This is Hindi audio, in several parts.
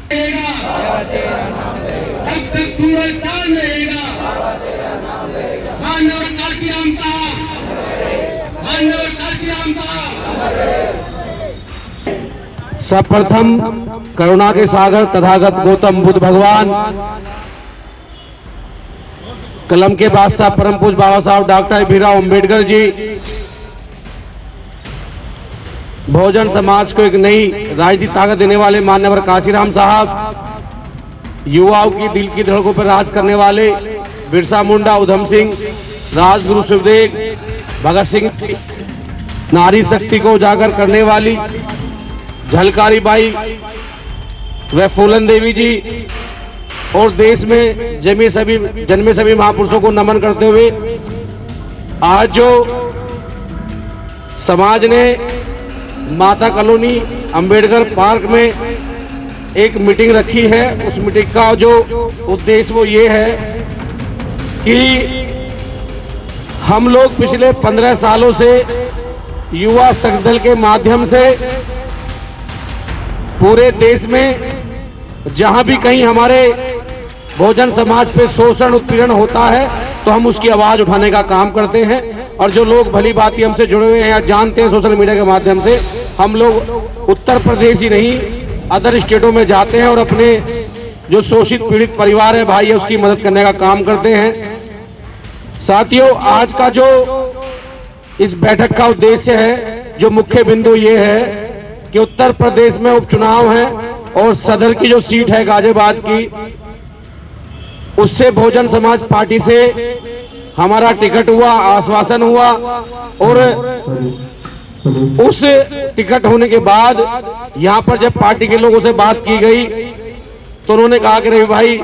जब तक सूरज चांद रहेगा, मानव काशीराम साहब, मानव काशीराम साहब। सर्वप्रथम करुणा के सागर तथागत गौतम बुद्ध भगवान, कलम के बादशाह परम पूज्य बाबा साहब डॉक्टर भीमराव अंबेडकर जी, बहुजन समाज को एक नई राजनीतिक ताकत देने वाले मान्यवर काशीराम साहब, युवाओं की दिल की धड़कों पर राज करने वाले बिरसा मुंडा, उधम सिंह, राजगुरु सुखदेव, भगत सिंह, नारी शक्ति को उजागर करने वाली झलकारी बाई व फूलन देवी जी, और देश में जन्मे सभी महापुरुषों को नमन करते हुए आज जो समाज ने माता कॉलोनी अंबेडकर पार्क में एक मीटिंग रखी है, उस मीटिंग का जो उद्देश्य वो ये है कि हम लोग पिछले 15 सालों से युवा शक्ति दल के माध्यम से पूरे देश में जहां भी कहीं हमारे बहुजन समाज पे शोषण उत्पीड़न होता है तो हम उसकी आवाज उठाने का काम करते हैं। और जो लोग भली भांति हमसे जुड़े हुए हैं या जानते हैं सोशल मीडिया के माध्यम से, हम लोग उत्तर प्रदेश ही नहीं अदर स्टेटों में जाते हैं और अपने जो शोषित पीड़ित परिवार है, भाई है, उसकी मदद करने का काम करते हैं। साथियों, आज का जो इस बैठक का उद्देश्य है, जो मुख्य बिंदु ये है कि उत्तर प्रदेश में उपचुनाव है और सदर की जो सीट है गाजियाबाद की, उससे बहुजन समाज पार्टी से हमारा टिकट हुआ, आश्वासन हुआ, और उस टिकट होने के बाद यहाँ पर जब पार्टी के लोगों से बात की गई तो उन्होंने कहा कि रवि भाई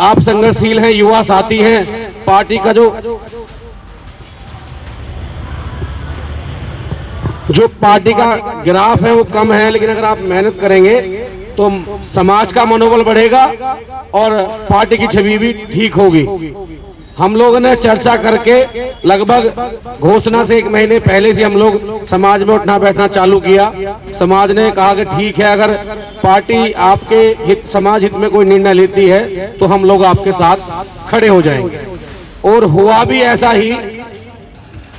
आप संघर्षशील हैं, युवा साथी हैं, पार्टी का जो पार्टी का ग्राफ है वो कम है, लेकिन अगर आप मेहनत करेंगे तो समाज का मनोबल बढ़ेगा और पार्टी की छवि भी ठीक होगी। हम लोगों ने चर्चा करके लगभग घोषणा से 1 महीने पहले से हम लोग समाज में उठना बैठना चालू किया। समाज ने कहा कि ठीक है, अगर पार्टी आपके हित, समाज हित में कोई निर्णय लेती है तो हम लोग आपके साथ खड़े हो जाएंगे। और हुआ भी ऐसा ही।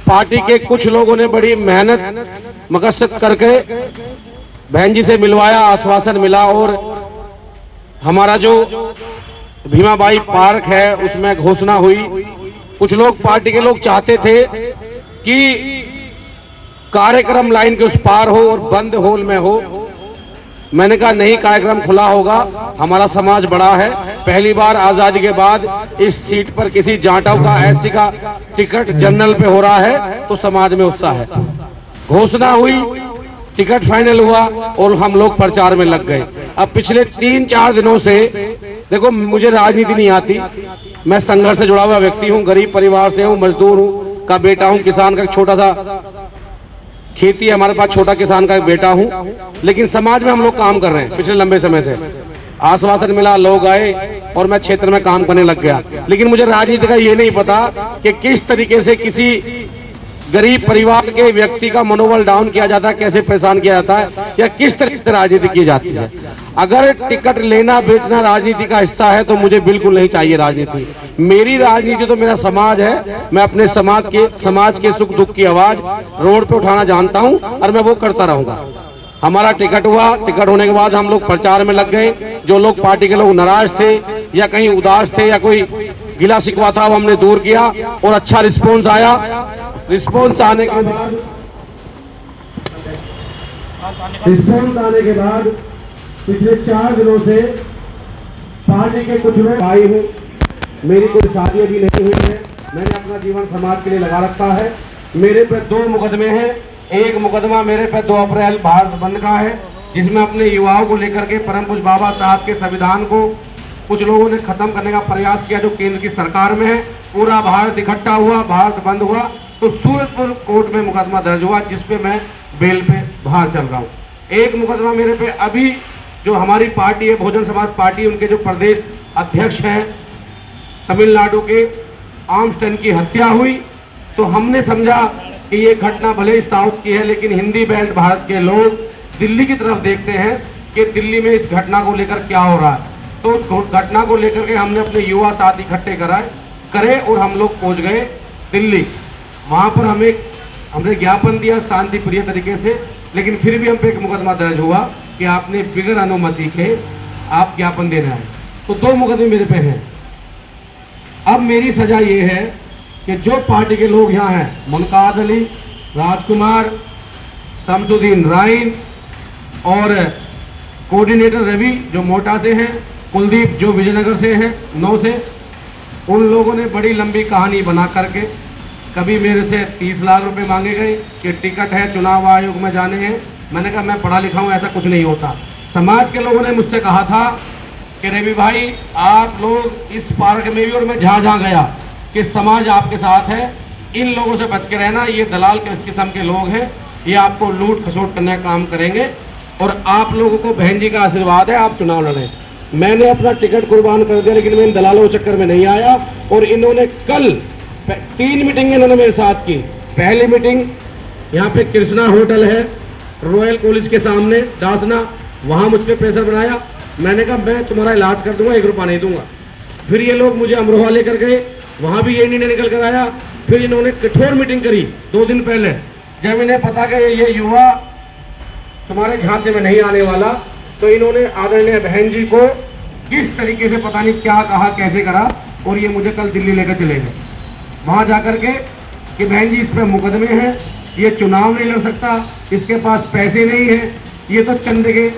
पार्टी के कुछ लोगों ने बड़ी मेहनत मकसद करके बहन जी से मिलवाया, आश्वासन मिला, और हमारा जो भीमाबाई पार्क है उसमें घोषणा हुई। कुछ लोग, पार्टी के लोग चाहते थे कि कार्यक्रम लाइन के उस पार हो और बंद हॉल में हो। मैंने कहा नहीं, कार्यक्रम खुला होगा, हमारा समाज बड़ा है। पहली बार आजादी के बाद इस सीट पर किसी जाटव का, एससी का टिकट जनरल पे हो रहा है तो समाज में उत्साह है। घोषणा हुई, टिकट फाइनल हुआ और हम लोग प्रचार में लग गए। अब पिछले 3-4 दिनों से, देखो मुझे राजनीति नहीं आती, मैं संघर्ष से जुड़ा हुआ व्यक्ति हूँ, गरीब परिवार से हूँ, मजदूर हूँ का बेटा हूँ, किसान का छोटा सा खेती है हमारे पास, छोटा किसान का एक बेटा हूँ, लेकिन समाज में हम लोग काम कर रहे हैं पिछले लंबे समय से। आश्वासन मिला, लोग आए और मैं क्षेत्र में काम करने लग गया। लेकिन मुझे राजनीति का ये नहीं पता कि किस तरीके से किसी गरीब परिवार के व्यक्ति का मनोबल डाउन किया जाता है, कैसे परेशान किया जाता है, या किस तरीके से राजनीति की जाती है। अगर टिकट लेना बेचना राजनीति का हिस्सा है तो मुझे बिल्कुल नहीं चाहिए राजनीति। मेरी राजनीति तो मेरा समाज है। मैं अपने समाज के सुख दुख की आवाज रोड पे उठाना जानता हूं और मैं वो करता रहूंगा। हमारा टिकट हुआ, टिकट होने के बाद हम लोग प्रचार में लग गए। जो लोग पार्टी के लोग नाराज थे या कहीं उदास थे या कोई गिला शिकवा था, वो हमने दूर किया और अच्छा रिस्पॉन्स आया। रिस्पॉन्स आने के बाद पिछले 4 दिनों से पार्टी के कुछ लोग आई हूँ। मेरी कोई शादी अभी नहीं हुई है, मैंने अपना जीवन समाज के लिए लगा रखा है। मेरे पे 2 मुकदमे हैं। एक मुकदमा मेरे पे 2 अप्रैल भारत बंद का है, जिसमें अपने युवाओं को लेकर के परम पूज्य बाबा साहब के संविधान को कुछ लोगों ने खत्म करने का प्रयास किया, जो केंद्र की सरकार में है। पूरा भारत इकट्ठा हुआ, भारत बंद हुआ, तो सूरजपुर कोर्ट में मुकदमा दर्ज हुआ, जिसपे मैं बेल पे बाहर चल रहा हूँ। एक मुकदमा मेरे पे अभी जो हमारी पार्टी है, बहुजन समाज पार्टी, उनके जो प्रदेश अध्यक्ष हैं तमिलनाडु के, आर्मस्टन की हत्या हुई, तो हमने समझा कि ये घटना भले ही साउथ की है, लेकिन हिंदी बेल्ट भारत के लोग दिल्ली की तरफ देखते हैं कि दिल्ली में इस घटना को लेकर क्या हो रहा है। तो उस घटना को लेकर के हमने अपने युवा साथ इकट्ठे करे और हम लोग पहुंच गए दिल्ली। वहां पर हमने ज्ञापन दिया शांति प्रिय तरीके से, लेकिन फिर भी हम पे एक मुकदमा दर्ज हुआ कि आपने बिगर अनुमति के आप ज्ञापन देना है। तो 2 मुकदमे मेरे पे हैं। अब मेरी सजा ये है कि जो पार्टी के लोग यहाँ हैं, मुमताज अली, राजकुमार, शमसुद्दीन राइन और कोऑर्डिनेटर रवि जो मोटा से हैं, कुलदीप जो विजयनगर से हैं 9 से, उन लोगों ने बड़ी लंबी कहानी बना करके कभी मेरे से 30 लाख रुपए मांगे गए कि टिकट है चुनाव आयोग में जाने हैं। मैंने कहा मैं पढ़ा लिखा हूँ, ऐसा कुछ नहीं होता। समाज के लोगों ने मुझसे कहा था कि रवि भाई आप लोग इस पार्क में भी, और मैं जहाँ गया कि समाज आपके साथ है, इन लोगों से बच के रहना, ये दलाल किस किस्म के लोग हैं, ये आपको लूट खसोट करने का काम करेंगे और आप लोगों को बहन जी का आशीर्वाद है, आप चुनाव लड़ें। मैंने अपना टिकट कुर्बान कर दिया, लेकिन मैं इन दलालों के चक्कर में नहीं आया। और इन्होंने कल 3 मीटिंग इन्होंने मेरे साथ की। पहली मीटिंग यहाँ पे कृष्णा होटल है, रॉयल कॉलेज के सामने दासना, वहाँ मुझ पर प्रेशर बनाया। मैंने कहा मैं तुम्हारा इलाज कर दूंगा, 1 रुपया नहीं दूंगा। फिर ये लोग मुझे अमरोहा लेकर गए, वहाँ भी ये निर्णय निकल कर आया। फिर इन्होंने कठोर मीटिंग करी 2 दिन पहले, जब इन्हें पता कि ये युवा तुम्हारे झांसे में नहीं आने वाला, तो इन्होंने आदरणीय बहन जी को किस तरीके से पता नहीं क्या कहा, कैसे करा, और ये मुझे कल दिल्ली लेकर चले गए। वहां जाकर के कि बहन जी इस पर मुकदमे हैं, ये चुनाव नहीं लड़ सकता, इसके पास पैसे नहीं है, ये तो चंदे के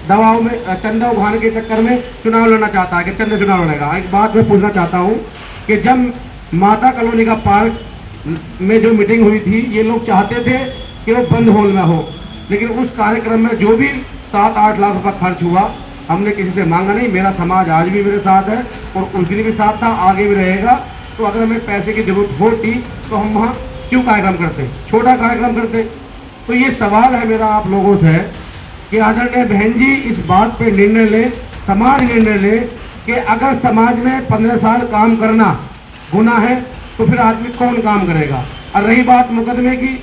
दबाव में, चंदा उभारने के चक्कर में चुनाव लड़ना चाहता है कि चंदे चुनाव लड़ेगा। एक बात मैं पूछना चाहता हूँ कि जब माता कॉलोनी का पार्क में जो मीटिंग हुई थी, ये लोग चाहते थे कि वो बंद हॉल में हो, लेकिन उस कार्यक्रम में जो भी 7-8 लाख रुपया खर्च हुआ, हमने किसी से मांगा नहीं। मेरा समाज आज भी मेरे साथ है और उस दिन भी साथ था, आगे भी रहेगा। तो अगर हमें पैसे की जरूरत होती तो हम वहाँ क्यों कार्यक्रम करते, छोटा कार्यक्रम करते। तो ये सवाल है मेरा आप लोगों से कि आदरणीय बहन जी इस बात पे निर्णय ले, समाज निर्णय ले कि अगर समाज में 15 साल काम करना गुनाह है तो फिर आदमी कौन काम करेगा। और रही बात मुकदमे की,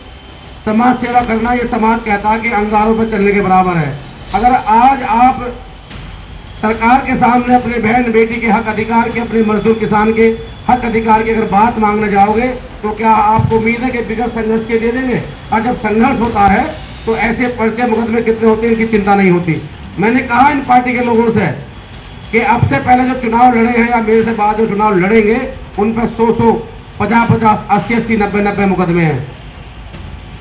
समाज सेवा करना ये समाज कहता है कि अंगारों पर चलने के बराबर है। अगर आज आप सरकार के सामने अपने बहन बेटी के हक अधिकार के, अपने मजदूर किसान के हक अधिकार की अगर बात मांगने जाओगे तो क्या आपको उम्मीद है कि बिगड़ संघर्ष के दे देंगे। और जब संघर्ष होता है तो ऐसे पर्चे मुकदमे कितने होते हैं इनकी चिंता नहीं होती। मैंने कहा इन पार्टी के लोगों से कि अब से पहले जो चुनाव लड़े हैं या मेरे से बाद जो चुनाव लड़ेंगे उन पर 100-100, 50-50, 80-80, 90-90 मुकदमे हैं।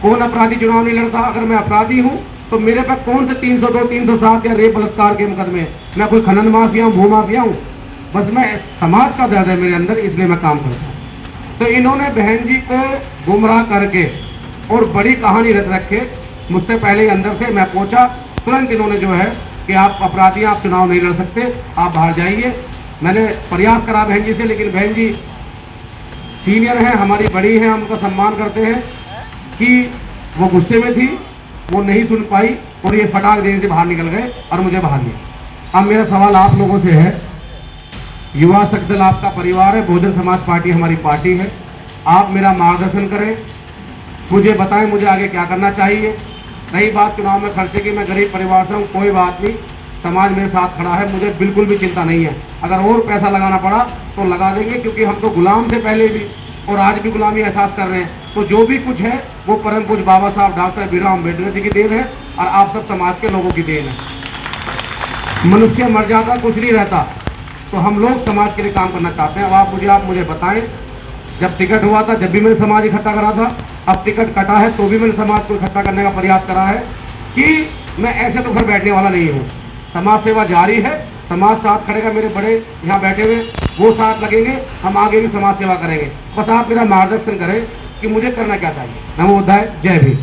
कौन अपराधी चुनाव नहीं लड़ता। अगर मैं अपराधी हूं तो मेरे पास कौन से 302, 307 या रेप बलात्कार के मुकदमे हैं। मैं कोई खनन माफिया हूं, भू माफिया हूं। बस मैं समाज का दर्द है मेरे अंदर, इसलिए मैं काम करता हूं। तो इन्होंने बहन जी को गुमराह करके और बड़ी कहानी रच रखे। मुझसे पहले ही अंदर से मैं पहुंचा, तुरंत इन्होंने जो है कि आप अपराधी, आप चुनाव नहीं लड़ सकते, आप बाहर जाइए। मैंने प्रयास करा बहन जी से, लेकिन बहन जी सीनियर है, हमारी बड़ी है, हम उनका सम्मान करते हैं, कि वो गुस्से में थी, वो नहीं सुन पाई और ये फटाक देने से बाहर निकल गए और मुझे बाहर लिया। अब मेरा सवाल आप लोगों से है, युवा शक्ति दल आपका परिवार है, बहुजन समाज पार्टी हमारी पार्टी है, आप मेरा मार्गदर्शन करें, मुझे बताएं मुझे आगे क्या करना चाहिए। रही बात चुनाव में खर्चे की, मैं गरीब परिवार से हूँ, कोई बात नहीं, समाज मेरे साथ खड़ा है, मुझे बिल्कुल भी चिंता नहीं है। अगर और पैसा लगाना पड़ा तो लगा देंगे, क्योंकि हम तो गुलाम थे पहले भी और आज भी गुलामी एहसास कर रहे हैं। तो जो भी कुछ है वो परम पूज्य बाबा साहब डॉक्टर भीमराव अम्बेडकर जी की देन है और आप सब समाज के लोगों की देन है। मनुष्य मर जाता कुछ नहीं रहता, तो हम लोग समाज के लिए काम करना चाहते हैं। अब आप मुझे बताएं, जब टिकट हुआ था जब भी मैंने समाज इकट्ठा करा था, अब टिकट कटा है तो भी मैंने समाज को इकट्ठा करने का प्रयास करा है कि मैं ऐसे तो घर बैठने वाला नहीं हूँ। समाज सेवा जारी है, समाज साथ खड़ेगा, मेरे बड़े यहाँ बैठे हुए वो साथ लगेंगे, हम आगे भी समाज सेवा करेंगे। बस आप मेरा मार्गदर्शन करें कि मुझे करना क्या चाहिए। नमो बुद्धाय, जय भीम।